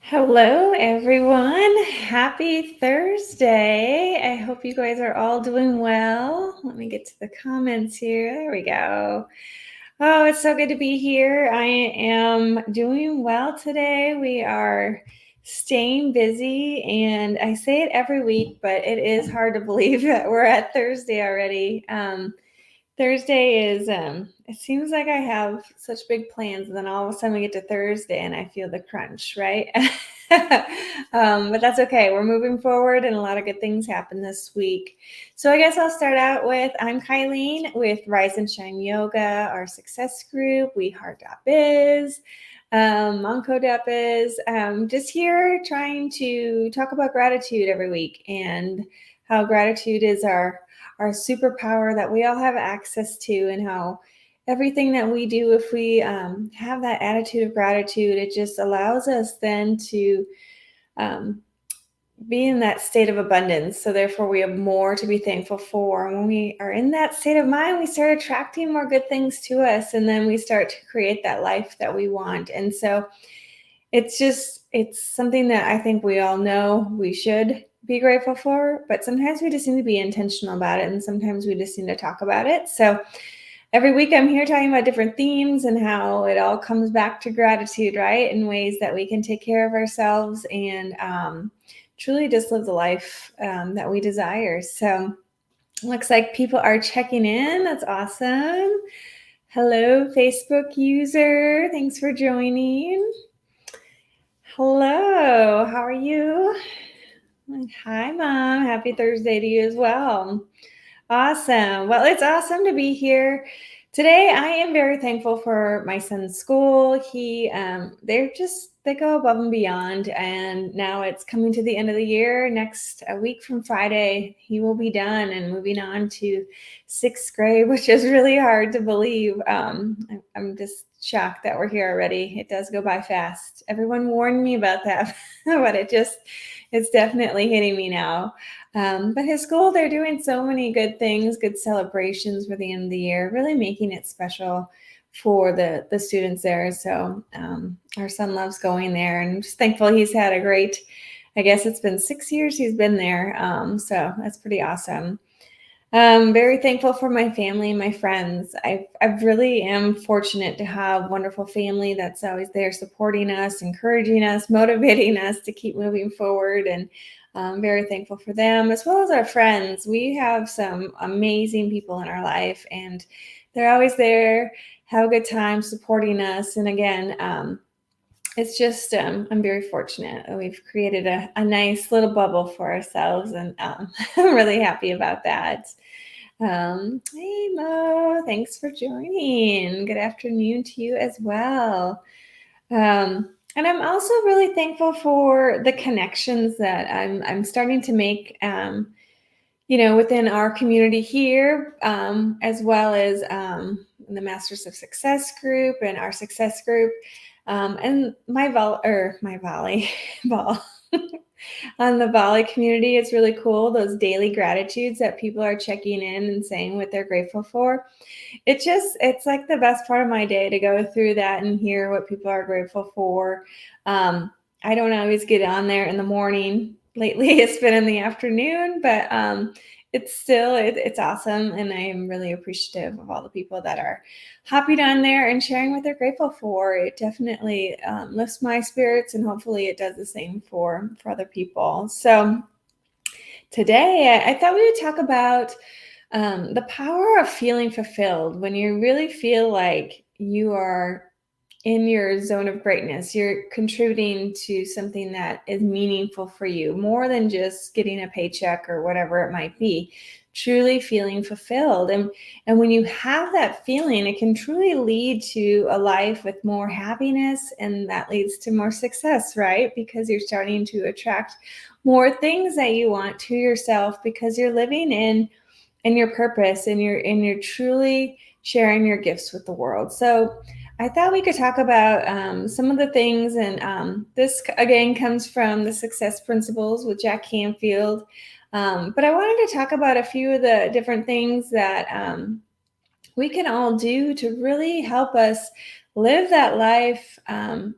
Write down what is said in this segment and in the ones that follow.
Hello, everyone. Happy Thursday. I hope you guys are all doing well. Let me get to the comments here. There we go. Oh, it's so good to be here. I am doing well today. We are staying busy, and I say it every week, but it is hard to believe that we're at Thursday already. Thursday is, it seems like I have such big plans, and then all of a sudden we get to Thursday and I feel the crunch, right? But that's okay. We're moving forward, and a lot of good things happen this week. So I guess I'll start out with I'm Kylene with Rise and Shine Yoga, our success group, WeHeart.biz, Monco.biz. Just here trying to talk about gratitude every week and how gratitude is our superpower that we all have access to, and how everything that we do, if we have that attitude of gratitude, it just allows us then to um, be in that state of abundance. So therefore we have more to be thankful for. And when we are in that state of mind, we start attracting more good things to us, and then we start to create that life that we want. And so it's something that I think we all know we should be grateful for, but sometimes we just need to be intentional about it, and sometimes we just need to talk about it. So every week I'm here talking about different themes and how it all comes back to gratitude, right? In ways that we can take care of ourselves and truly just live the life that we desire. So looks like people are checking in. That's awesome. Hello, Facebook user. Thanks for joining. Hello, how are you? Hi, Mom. Happy Thursday to you as well. Awesome. Well, it's awesome to be here today. I am very thankful for my son's school. They go above and beyond, and now it's coming to the end of the year. Next a week from Friday, he will be done and moving on to sixth grade, which is really hard to believe. I'm just shocked that we're here already. It does go by fast. Everyone warned me about that, but it's definitely hitting me now. But his school, they're doing so many good things, good celebrations for the end of the year, really making it special for the students there. So our son loves going there, and I'm just thankful he's had a great, I guess it's been 6 years he's been there. So that's pretty awesome. Very thankful for my family and my friends. I really am fortunate to have wonderful family that's always there supporting us, encouraging us, motivating us to keep moving forward. And I'm very thankful for them, as well as our friends. We have some amazing people in our life, and they're always there, have a good time supporting us. And again, it's just, I'm very fortunate. We've created a nice little bubble for ourselves, and I'm really happy about that. Hey, Mo, thanks for joining. Good afternoon to you as well. And I'm also really thankful for the connections that I'm starting to make, within our community here, as well as the Masters of Success group and our success group, and my volley ball. On the Volley community, it's really cool. Those daily gratitudes that people are checking in and saying what they're grateful for. It's like the best part of my day to go through that and hear what people are grateful for. I don't always get on there in the morning. Lately, it's been in the afternoon, but it's awesome, and I am really appreciative of all the people that are hopping on there and sharing what they're grateful for. It definitely lifts my spirits, and hopefully it does the same for other people. So today, I thought we would talk about the power of feeling fulfilled. When you really feel like you are in your zone of greatness, you're contributing to something that is meaningful for you, more than just getting a paycheck or whatever it might be, truly feeling fulfilled. And when you have that feeling, it can truly lead to a life with more happiness, and that leads to more success, right? Because you're starting to attract more things that you want to yourself, because you're living in your purpose, and you're truly sharing your gifts with the world. So I thought we could talk about some of the things, and this again comes from the Success Principles with Jack Canfield. But I wanted to talk about a few of the different things that we can all do to really help us live that life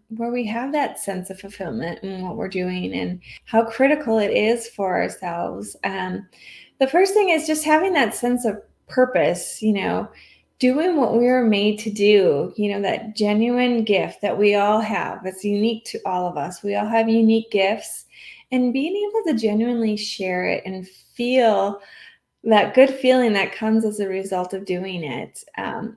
where we have that sense of fulfillment in what we're doing and how critical it is for ourselves. The first thing is just having that sense of purpose, doing what we were made to do, that genuine gift that we all have. It's unique to all of us. We all have unique gifts, and being able to genuinely share it and feel that good feeling that comes as a result of doing it.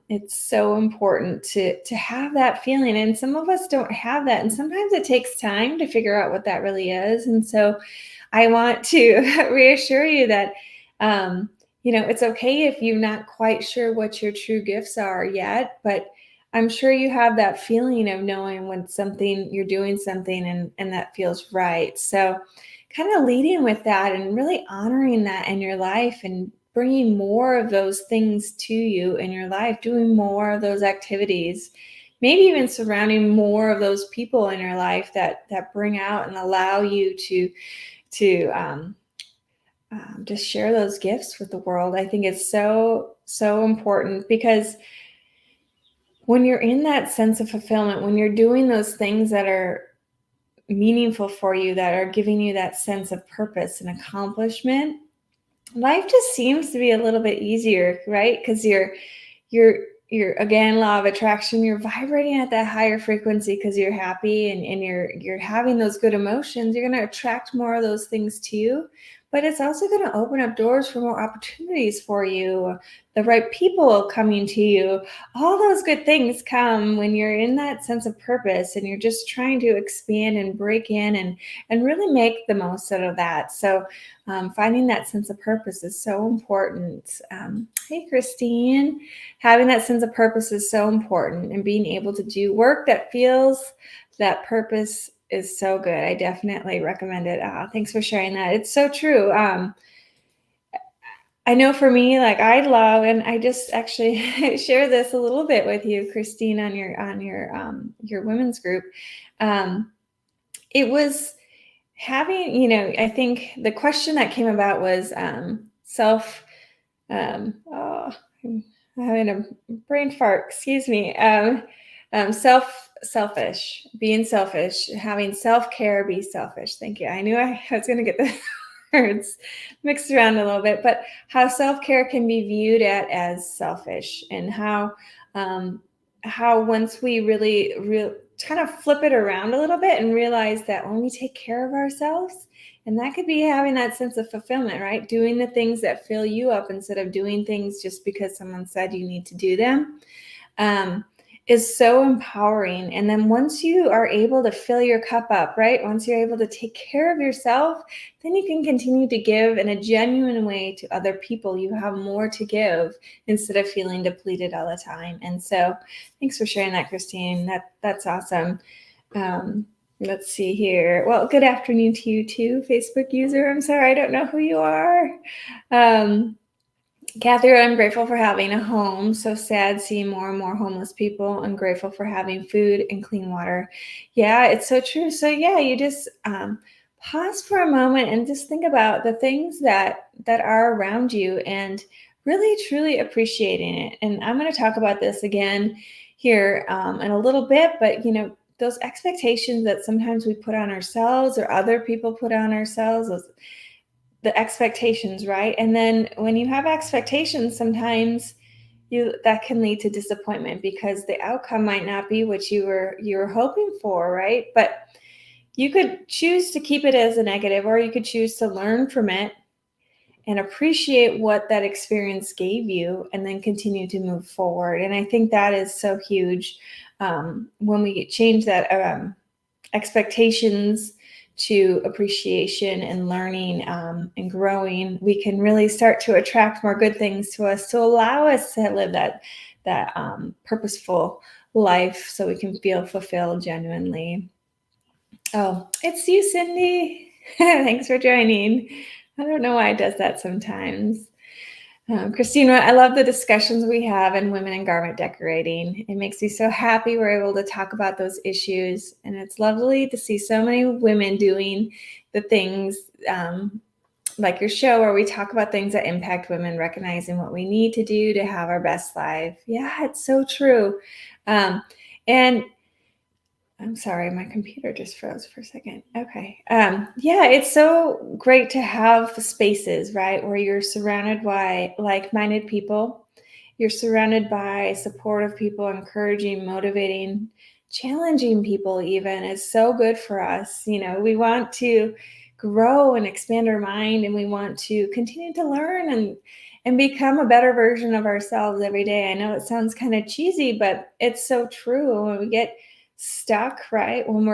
It's so important to have that feeling, and some of us don't have that, and sometimes it takes time to figure out what that really is. And so I want to reassure you that it's okay if you're not quite sure what your true gifts are yet, but I'm sure you have that feeling of knowing when you're doing something and that feels right. So kind of leading with that and really honoring that in your life and bringing more of those things to you in your life, doing more of those activities, maybe even surrounding more of those people in your life that bring out and allow you to just share those gifts with the world. I think it's so, so important, because when you're in that sense of fulfillment, when you're doing those things that are meaningful for you, that are giving you that sense of purpose and accomplishment, life just seems to be a little bit easier, right? Because you're again, law of attraction, you're vibrating at that higher frequency because you're happy and you're having those good emotions. You're going to attract more of those things to you, but it's also going to open up doors for more opportunities for you, the right people coming to you. All those good things come when you're in that sense of purpose and you're just trying to expand and break in and really make the most out of that. So finding that sense of purpose is so important. Hey, Christine, having that sense of purpose is so important, and being able to do work that feels that purpose is so good. I definitely recommend it. Thanks for sharing that. It's so true. I know for me, like I love, and I just actually share this a little bit with you, Christine, on your women's group. It was having, I think the question that came about was self. I'm having a brain fart. Excuse me. Selfish, being selfish, having self-care, be selfish. Thank you. I knew I was going to get the words mixed around a little bit, but how self-care can be viewed as selfish, and how once we really kind of flip it around a little bit and realize that when we take care of ourselves, and that could be having that sense of fulfillment, right? Doing the things that fill you up instead of doing things just because someone said you need to do them, is so empowering. And then once you are able to fill your cup up, right? Once you're able to take care of yourself, then you can continue to give in a genuine way to other people. You have more to give instead of feeling depleted all the time. And so thanks for sharing that, Christine. That's awesome. Let's see here. Well, good afternoon to you too, Facebook user. I'm sorry, I don't know who you are. Kathy, I'm grateful for having a home. So sad seeing more and more homeless people. I'm grateful for having food and clean water. Yeah, it's so true. So yeah, you just pause for a moment and just think about the things that are around you and really truly appreciating it. And I'm going to talk about this again here in a little bit, but those expectations that sometimes we put on ourselves or other people put on ourselves, the expectations, right? And then when you have expectations, sometimes that can lead to disappointment because the outcome might not be what you were hoping for, right? But you could choose to keep it as a negative, or you could choose to learn from it and appreciate what that experience gave you and then continue to move forward. And I think that is so huge when we change that expectations to appreciation and learning and growing, we can really start to attract more good things to us to allow us to live that purposeful life so we can feel fulfilled genuinely. Oh, it's you, Cindy. Thanks for joining. I don't know why it does that sometimes. Christina, I love the discussions we have in Women in Garment Decorating. It makes me so happy we're able to talk about those issues. And it's lovely to see so many women doing the things like your show where we talk about things that impact women, recognizing what we need to do to have our best life. Yeah, it's so true. And I'm sorry, my computer just froze for a second. Okay. Yeah, it's so great to have spaces, right, where you're surrounded by like-minded people. You're surrounded by supportive people, encouraging, motivating, challenging people, even is so good for us. We want to grow and expand our mind, and we want to continue to learn and become a better version of ourselves every day. I know it sounds kind of cheesy, but it's so true. When we get stuck, right, when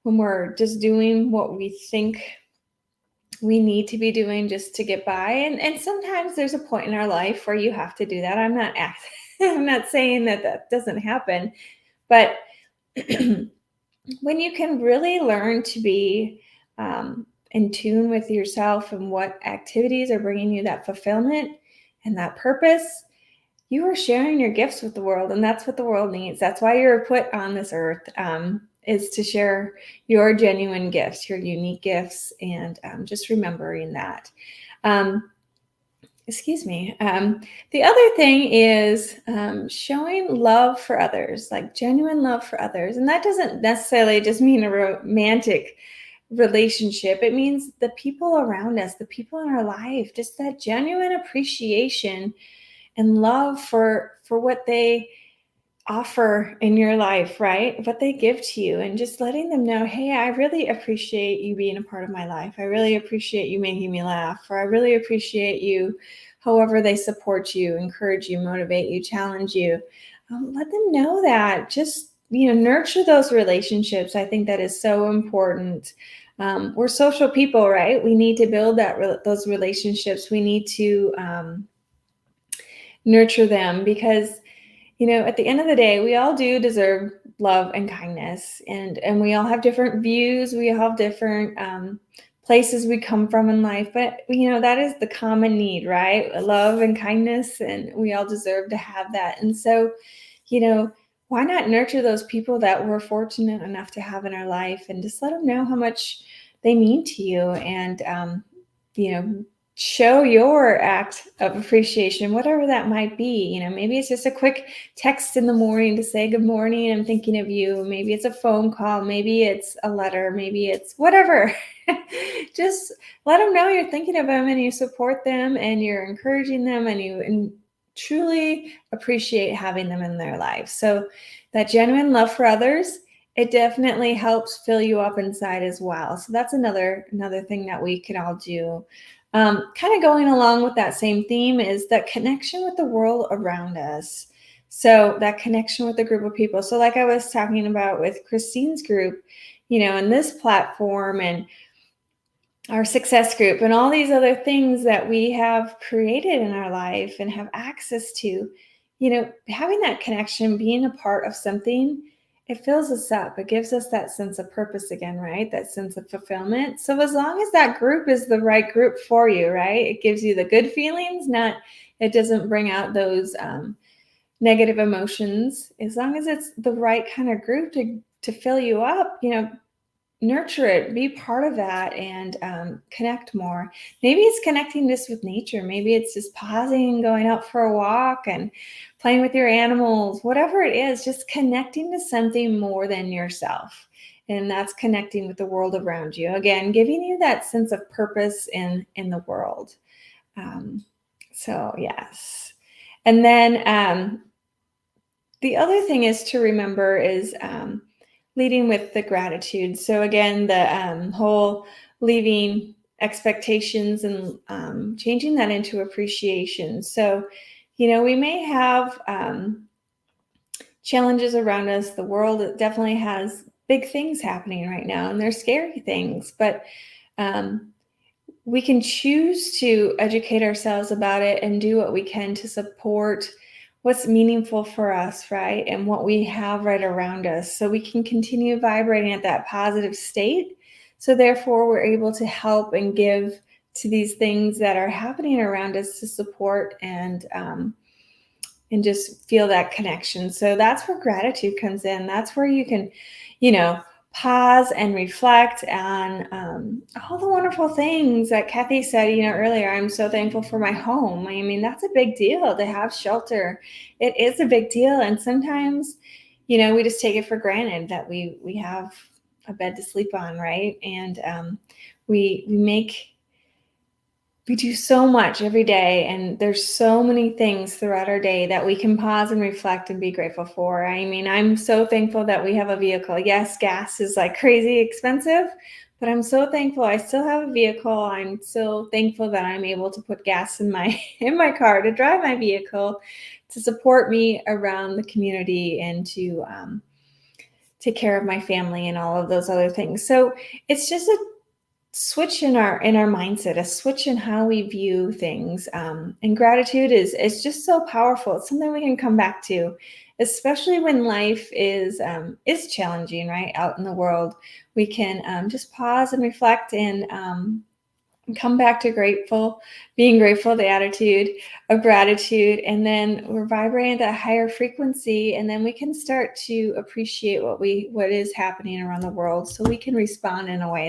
we're just doing what we think we need to be doing just to get by, and sometimes there's a point in our life where you have to do that. I'm not saying that doesn't happen, but when you can really learn to be in tune with yourself and what activities are bringing you that fulfillment and that purpose, you are sharing your gifts with the world, and that's what the world needs. That's why you're put on this earth, is to share your genuine gifts, your unique gifts, and just remembering that. Excuse me. The other thing is showing love for others, like genuine love for others. And that doesn't necessarily just mean a romantic relationship. It means the people around us, the people in our life, just that genuine appreciation and love for what they offer in your life, right? What they give to you, and just letting them know, hey, I really appreciate you being a part of my life. I really appreciate you making me laugh, or I really appreciate you, however they support you, encourage you, motivate you, challenge you. Let them know that. Just, nurture those relationships. I think that is so important. We're social people, right? We need to build those relationships. We need to nurture them, because at the end of the day, we all do deserve love and kindness, and we all have different views. We all have different places we come from in life, but that is the common need, right? Love and kindness, and we all deserve to have that. And so, why not nurture those people that we're fortunate enough to have in our life, and just let them know how much they mean to you, and you know show your act of appreciation, whatever that might be. Maybe it's just a quick text in the morning to say, good morning, I'm thinking of you. Maybe it's a phone call, maybe it's a letter, maybe it's whatever. Just let them know you're thinking of them, and you support them, and you're encouraging them, and you truly appreciate having them in their life. So that genuine love for others, it definitely helps fill you up inside as well. So that's another thing that we can all do. Kind of going along with that same theme is that connection with the world around us. So that connection with a group of people. So like I was talking about with Christine's group, and this platform, and our success group, and all these other things that we have created in our life and have access to, having that connection, being a part of something, it fills us up. It gives us that sense of purpose again, right? That sense of fulfillment. So as long as that group is the right group for you, right? It gives you the good feelings, it doesn't bring out those negative emotions. As long as it's the right kind of group to fill you up, nurture it, be part of that, and connect more. Maybe it's connecting just with nature. Maybe it's just pausing, going out for a walk, and playing with your animals. Whatever it is, just connecting to something more than yourself. And that's connecting with the world around you. Again, giving you that sense of purpose in the world. So yes. And then the other thing is to remember is leading with the gratitude. So again, the whole leaving expectations and changing that into appreciation. So, we may have challenges around us. The world definitely has big things happening right now, and they're scary things, but we can choose to educate ourselves about it and do what we can to support what's meaningful for us, right? And what we have right around us, so we can continue vibrating at that positive state. So therefore, we're able to help and give to these things that are happening around us, to support and just feel that connection. So that's where gratitude comes in. That's where you can, pause and reflect on all the wonderful things that Kathy said, earlier. I'm so thankful for my home. I mean, that's a big deal to have shelter. It is a big deal. And sometimes, we just take it for granted that we have a bed to sleep on, right? And we do so much every day, and there's so many things throughout our day that we can pause and reflect and be grateful for. I mean, I'm so thankful that we have a vehicle. Yes, gas is like crazy expensive, but I'm so thankful I still have a vehicle. I'm so thankful that I'm able to put gas in my in my car to drive my vehicle, to support me around the community, and to take care of my family and all of those other things. So it's just a switch in our mindset, a switch in how we view things. And gratitude is just so powerful. It's something we can come back to, especially when life is challenging, right? Out in the world, we can just pause and reflect, and come back to being grateful, the attitude of gratitude, and then we're vibrating at that higher frequency, and then we can start to appreciate what is happening around the world, so we can respond in a way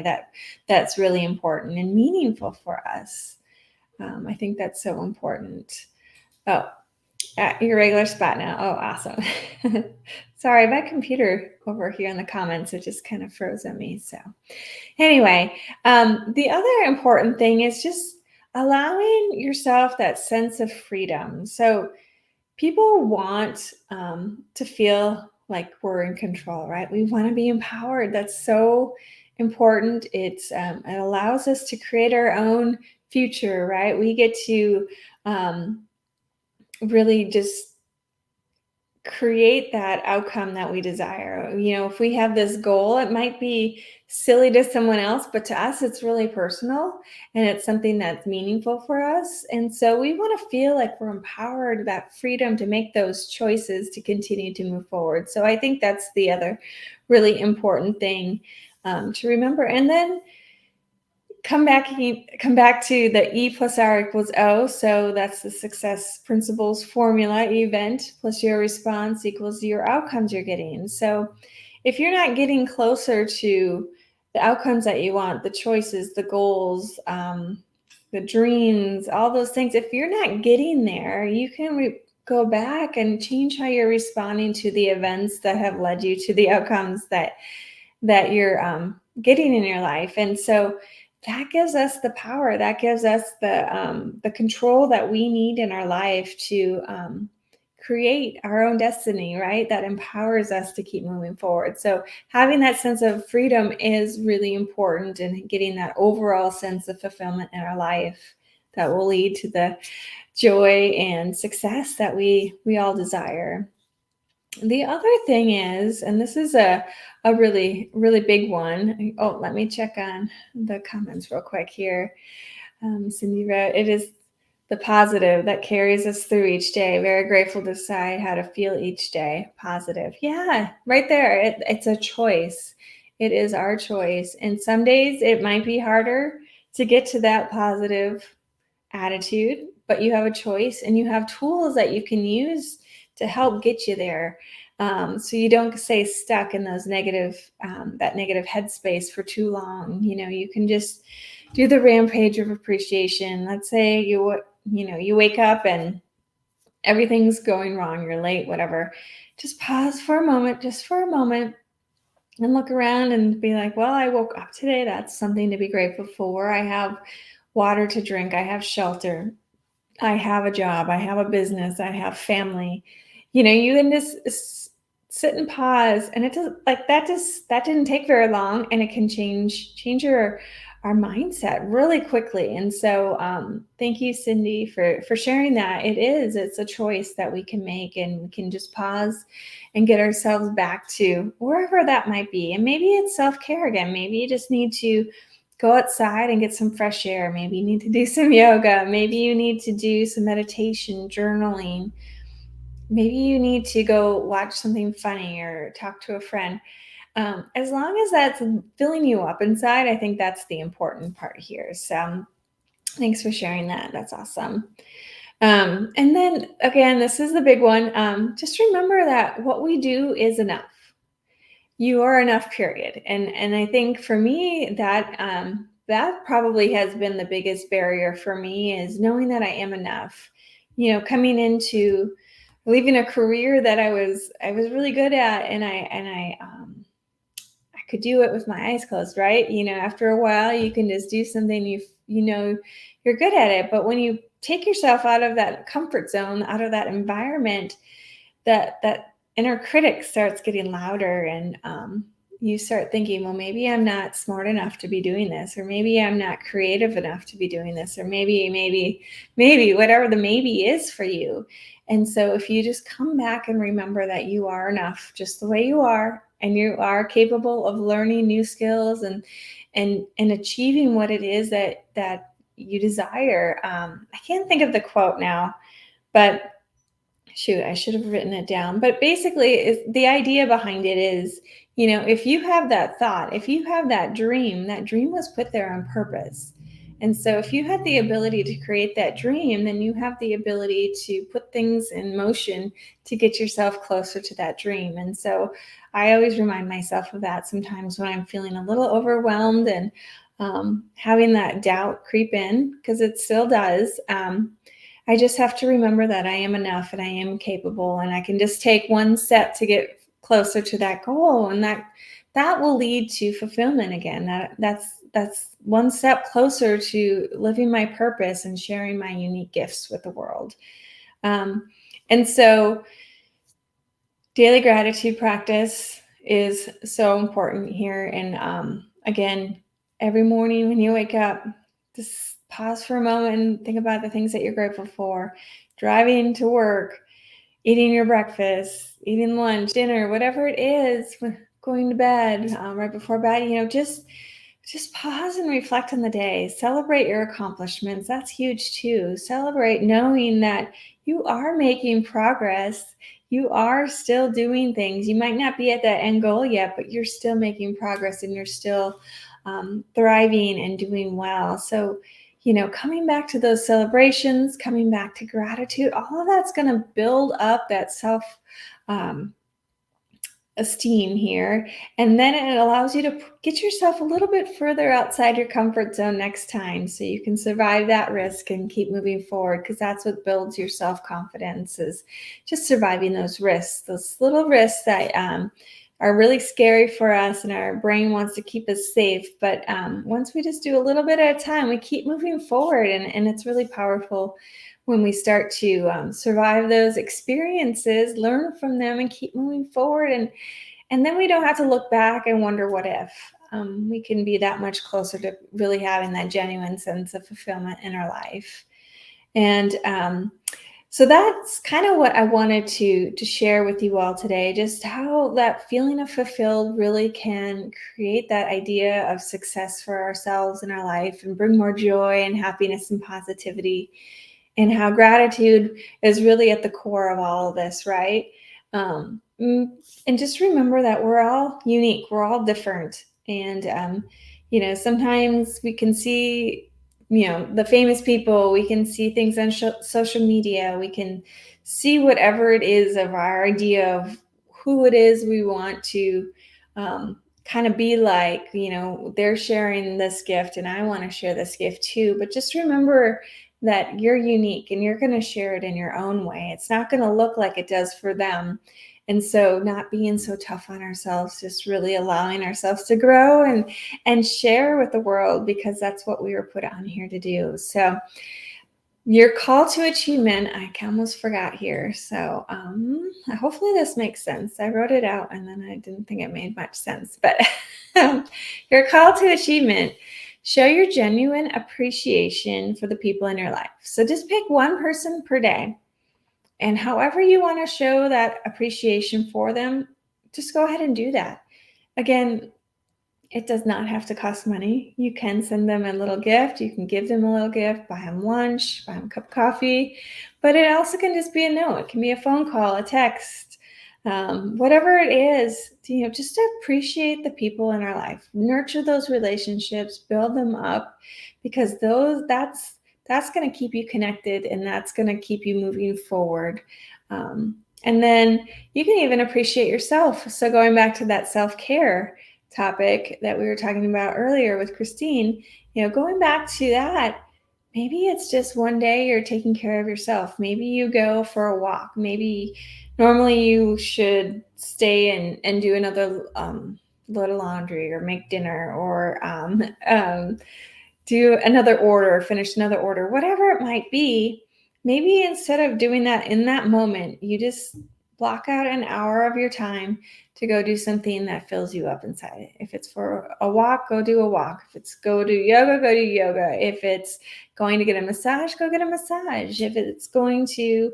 that's really important and meaningful for us. I think that's so important. Oh, at your regular spot now. Oh, awesome. Sorry, my computer over here in the comments, it just kind of froze on me. So anyway, the other important thing is just allowing yourself that sense of freedom. So people want to feel like we're in control, right? We want to be empowered. That's so important. It allows us to create our own future, right? We get to really just create that outcome that we desire. If we have this goal, it might be silly to someone else, but to us, it's really personal, and it's something that's meaningful for us. And so we want to feel like we're empowered, that freedom to make those choices to continue to move forward. So I think that's the other really important thing to remember. And then come back to the E plus R equals O. So that's the success principles formula. Event plus your response equals your outcomes you're getting. So if you're not getting closer to the outcomes that you want, the choices, the goals, the dreams, all those things, if you're not getting there, you can go back and change how you're responding to the events that have led you to the outcomes that you're getting in your life. And so that gives us the power, that gives us the control that we need in our life to create our own destiny, right? That empowers us to keep moving forward. So having that sense of freedom is really important, and getting that overall sense of fulfillment in our life that will lead to the joy and success that we all desire. The other thing is, and this is a really, really big one. Oh, let me check on the comments real quick here. Cindy wrote, it is the positive that carries us through each day. Very grateful to decide how to feel each day. Positive. Yeah, right there. It's a choice. It is our choice. And some days it might be harder to get to that positive attitude, but you have a choice, and you have tools that you can use to help get you there. So you don't stay stuck in those that negative headspace for too long. You can just do the rampage of appreciation. Let's say you wake up and everything's going wrong, you're late, whatever. Just pause for a moment, and look around and be like, well, I woke up today. That's something to be grateful for. I have water to drink. I have shelter. I have a job. I have a business. I have family. You can just sit and pause, and it does like that. That didn't take very long, and it can change our mindset really quickly. And so, thank you, Cindy, for sharing that. It's a choice that we can make, and we can just pause and get ourselves back to wherever that might be. And maybe it's self-care again. Maybe you just need to go outside and get some fresh air. Maybe you need to do some yoga. Maybe you need to do some meditation, journaling. Maybe you need to go watch something funny or talk to a friend. As long as that's filling you up inside, I think that's the important part here. So thanks for sharing that. That's awesome. And then again, this is the big one. Just remember that what we do is enough. You are enough, period. And I think for me that that probably has been the biggest barrier for me, is knowing that I am enough. Coming into leaving a career that I was really good at, and I could do it with my eyes closed, right? After a while, you can just do something you're good at it. But when you take yourself out of that comfort zone, out of that environment, that inner critic starts getting louder, and you start thinking, well, maybe I'm not smart enough to be doing this, or maybe I'm not creative enough to be doing this, or maybe whatever the maybe is for you. And so if you just come back and remember that you are enough just the way you are, and you are capable of learning new skills and achieving what it is that you desire. I can't think of the quote now, but shoot, I should have written it down. But basically, the idea behind it is, if you have that thought, if you have that dream was put there on purpose. And so if you had the ability to create that dream, then you have the ability to put things in motion to get yourself closer to that dream. And so I always remind myself of that sometimes when I'm feeling a little overwhelmed and having that doubt creep in, because it still does. I just have to remember that I am enough and I am capable, and I can just take one step to get closer to that goal, and that will lead to fulfillment again. That's one step closer to living my purpose and sharing my unique gifts with the world. And so daily gratitude practice is so important here. And again, every morning when you wake up, just pause for a moment and think about the things that you're grateful for. Driving to work, eating your breakfast, eating lunch, dinner, whatever it is, going to bed, right before bed, just pause and reflect on the day. Celebrate your accomplishments. That's huge too. Celebrate knowing that you are making progress. You are still doing things. You might not be at that end goal yet, but you're still making progress, and you're still thriving and doing well. So, coming back to those celebrations, coming back to gratitude, all of that's going to build up that self um, esteem here. And then it allows you to get yourself a little bit further outside your comfort zone next time, so you can survive that risk and keep moving forward, because that's what builds your self-confidence, is just surviving those risks, those little risks that are really scary for us, and our brain wants to keep us safe. But once we just do a little bit at a time, we keep moving forward, and it's really powerful when we start to survive those experiences, learn from them, and keep moving forward. And then we don't have to look back and wonder what if. We can be that much closer to really having that genuine sense of fulfillment in our life. And so that's kind of what I wanted to share with you all today, just how that feeling of fulfilled really can create that idea of success for ourselves in our life, and bring more joy and happiness and positivity, and how gratitude is really at the core of all of this, right? And just remember that we're all unique, we're all different. And, sometimes we can see, the famous people, we can see things on social media, we can see whatever it is of our idea of who it is we want to kind of be like. They're sharing this gift, and I want to share this gift too. But just remember that you're unique, and you're going to share it in your own way. It's not going to look like it does for them. And so not being so tough on ourselves, just really allowing ourselves to grow and share with the world, because that's what we were put on here to do. So your call to achievement, I almost forgot here. So hopefully this makes sense. I wrote it out and then I didn't think it made much sense. But your call to achievement: show your genuine appreciation for the people in your life. So just pick one person per day, and however you want to show that appreciation for them, just go ahead and do that. Again, it does not have to cost money. You can send them a little gift. You can give them a little gift, buy them lunch, buy them a cup of coffee. But it also can just be a note. It can be a phone call, a text, whatever it is. Just to appreciate the people in our life, nurture those relationships, build them up, because that's going to keep you connected, and that's going to keep you moving forward. And then you can even appreciate yourself. So going back to that self-care topic that we were talking about earlier with Christine, going back to that, maybe it's just one day you're taking care of yourself. Maybe you go for a walk. Maybe normally you should stay and do another load of laundry or make dinner or do another order, finish another order, whatever it might be. Maybe instead of doing that in that moment, you just block out an hour of your time to go do something that fills you up inside. If it's for a walk, go do a walk. If it's go do yoga, go do yoga. If it's going to get a massage, go get a massage. If it's going to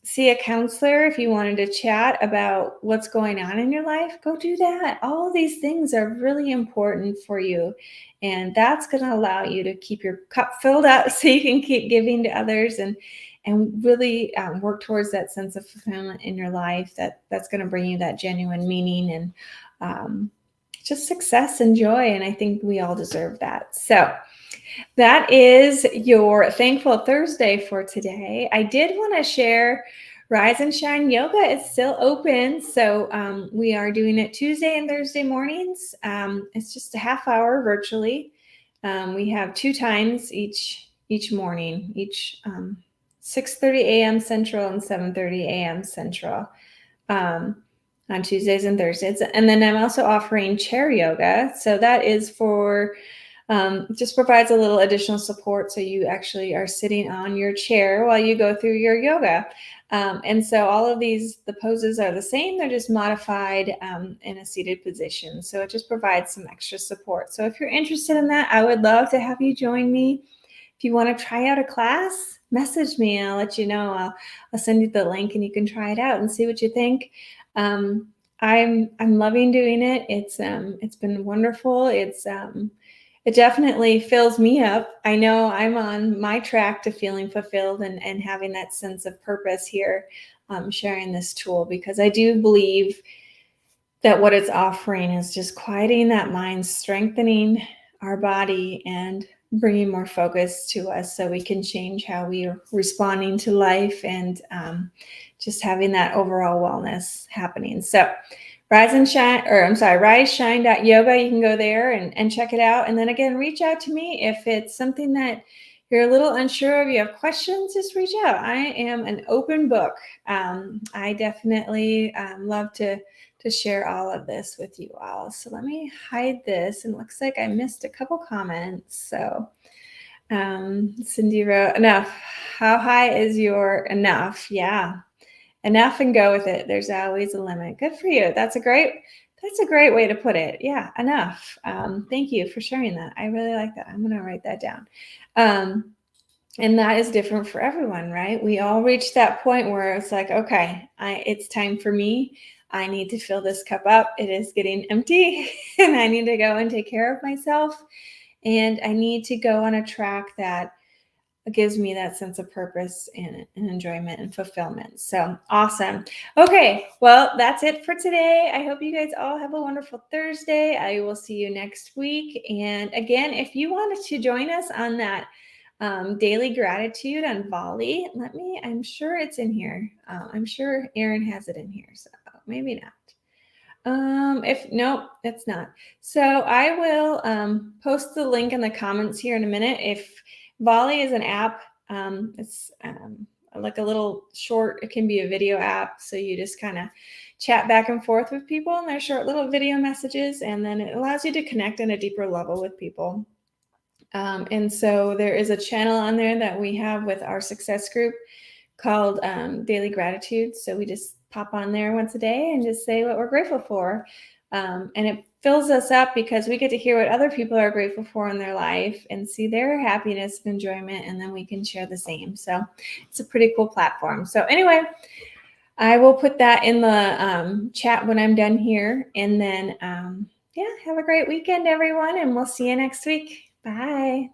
see a counselor, if you wanted to chat about what's going on in your life, go do that. All of these things are really important for you. And that's going to allow you to keep your cup filled up so you can keep giving to others and really work towards that sense of fulfillment in your life that's going to bring you that genuine meaning and just success and joy. And I think we all deserve that. So that is your Thankful Thursday for today. I did want to share Rise and Shine Yoga is still open. So we are doing it Tuesday and Thursday mornings. It's just a half hour virtually. We have 2 times each morning, each 6:30 a.m. Central and 7:30 a.m. Central on Tuesdays and Thursdays. And then I'm also offering chair yoga. So that is for just provides a little additional support. So you actually are sitting on your chair while you go through your yoga. And so all of the poses are the same. They're just modified in a seated position. So it just provides some extra support. So if you're interested in that, I would love to have you join me. If you want to try out a class, message me and I'll let you know. I'll send you the link and you can try it out and see what you think. I'm loving doing it. It's been wonderful. It definitely fills me up. I know I'm on my track to feeling fulfilled and having that sense of purpose here, sharing this tool, because I do believe that what it's offering is just quieting that mind, strengthening our body, and bringing more focus to us so we can change how we are responding to life and just having that overall wellness happening. So Rise Shine.yoga. You can go there and check it out. And then again, reach out to me if it's something that you're a little unsure of, you have questions, just reach out. I am an open book. I definitely love to share all of this with you all. So let me hide this. And it looks like I missed a couple comments. So Cindy wrote, enough. How high is your enough? Yeah. Enough and go with it. There's always a limit. Good for you. That's a great way to put it. Yeah, enough. Thank you for sharing that. I really like that. I'm going to write that down. And that is different for everyone, right? We all reach that point where it's like, okay, it's time for me. I need to fill this cup up. It is getting empty and I need to go and take care of myself. And I need to go on a track that gives me that sense of purpose and enjoyment and fulfillment. So awesome. Okay, well, that's it for today. I hope you guys all have a wonderful Thursday. I will see you next week. And again, if you wanted to join us on that daily gratitude on Volley, I'm sure it's in here. I'm sure Erin has it in here, so maybe not. Nope, it's not. So I will post the link in the comments here in a minute. If Volley is an app, it's like a little short, it can be a video app. So you just kind of chat back and forth with people and they're short little video messages. And then it allows you to connect on a deeper level with people. And so there is a channel on there that we have with our success group called Daily Gratitude. So we just pop on there once a day and just say what we're grateful for. And it fills us up because we get to hear what other people are grateful for in their life and see their happiness and enjoyment, and then we can share the same. So it's a pretty cool platform. So anyway, I will put that in the chat when I'm done here. And then, have a great weekend, everyone, and we'll see you next week. Bye.